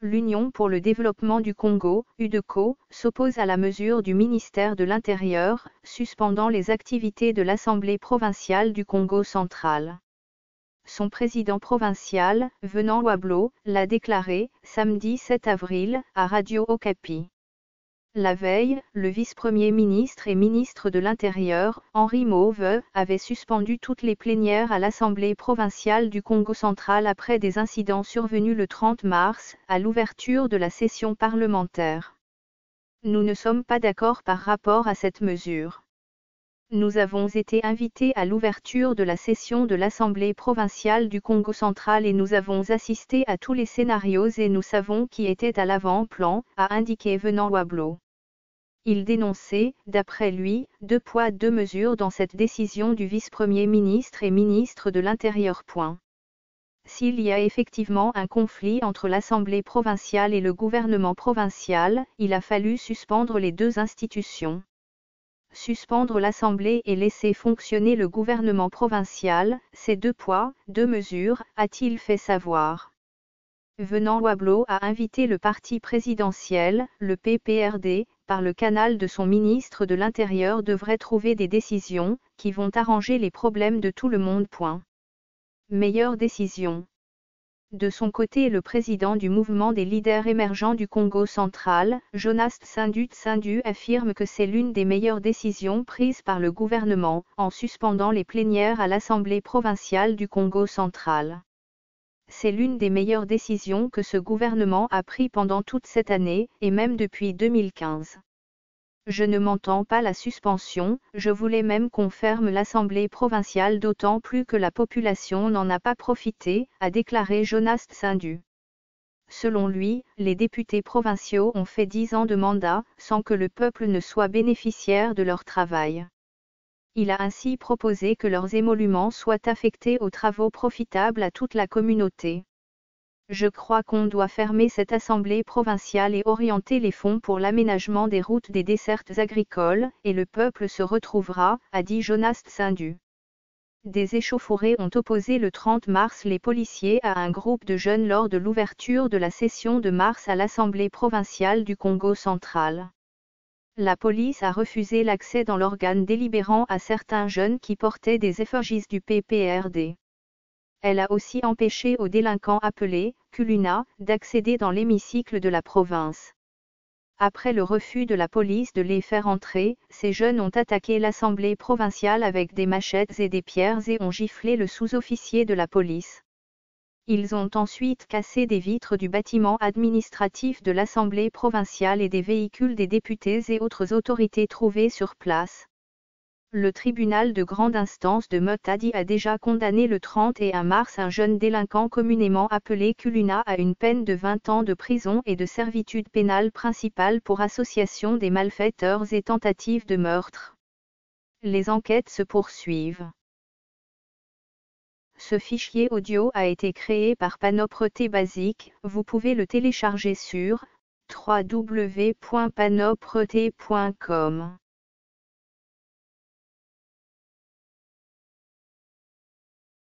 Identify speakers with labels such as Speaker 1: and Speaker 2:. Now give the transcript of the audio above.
Speaker 1: L'Union pour le développement du Congo, UDECO, s'oppose à la mesure du ministère de l'Intérieur, suspendant les activités de l'Assemblée provinciale du Congo central. Son président provincial, Venant Wablo, l'a déclaré, samedi 7 avril, à Radio Okapi. La veille, le vice-premier ministre et ministre de l'Intérieur, Henri Mauve, avait suspendu toutes les plénières à l'Assemblée provinciale du Congo central après des incidents survenus le 30 mars, à l'ouverture de la session parlementaire. Nous ne sommes pas d'accord par rapport à cette mesure. Nous avons été invités à l'ouverture de la session de l'Assemblée provinciale du Congo central et nous avons assisté à tous les scénarios et nous savons qui était à l'avant-plan, a indiqué Venant Wablo. Il dénonçait, d'après lui, 2 poids 2 mesures dans cette décision du vice-premier ministre et ministre de l'Intérieur. S'il y a effectivement un conflit entre l'Assemblée provinciale et le gouvernement provincial, il a fallu suspendre les 2 institutions. Suspendre l'Assemblée et laisser fonctionner le gouvernement provincial, c'est 2 poids, 2 mesures, a-t-il fait savoir. Venant Wablo a invité le parti présidentiel, le PPRD, par le canal de son ministre de l'Intérieur devrait trouver des décisions, qui vont arranger les problèmes de tout le monde. Meilleure décision. De son côté, le président du mouvement des leaders émergents du Congo central, Jonas Tsindu affirme que c'est l'une des meilleures décisions prises par le gouvernement, en suspendant les plénières à l'Assemblée provinciale du Congo central. C'est l'une des meilleures décisions que ce gouvernement a prises pendant toute cette année, et même depuis 2015. Je ne m'entends pas la suspension, je voulais même qu'on ferme l'Assemblée provinciale d'autant plus que la population n'en a pas profité, a déclaré Jonas Tsindu. Selon lui, les députés provinciaux ont fait 10 ans de mandat, sans que le peuple ne soit bénéficiaire de leur travail. Il a ainsi proposé que leurs émoluments soient affectés aux travaux profitables à toute la communauté. Je crois qu'on doit fermer cette assemblée provinciale et orienter les fonds pour l'aménagement des routes des dessertes agricoles, et le peuple se retrouvera, a dit Jonas Tsindu. Des échauffourées ont opposé le 30 mars les policiers à un groupe de jeunes lors de l'ouverture de la session de mars à l'Assemblée provinciale du Congo central. La police a refusé l'accès dans l'organe délibérant à certains jeunes qui portaient des effigies du PPRD. Elle a aussi empêché aux délinquants appelés Kuluna d'accéder dans l'hémicycle de la province. Après le refus de la police de les faire entrer, ces jeunes ont attaqué l'Assemblée provinciale avec des machettes et des pierres et ont giflé le sous-officier de la police. Ils ont ensuite cassé des vitres du bâtiment administratif de l'Assemblée provinciale et des véhicules des députés et autres autorités trouvées sur place. Le tribunal de grande instance de Matadi a déjà condamné le 31 mars un jeune délinquant communément appelé Kuluna à une peine de 20 ans de prison et de servitude pénale principale pour association des malfaiteurs et tentative de meurtre. Les enquêtes se poursuivent. Ce fichier audio a été créé par Panopre Basic, vous pouvez le télécharger sur www.panopre.com.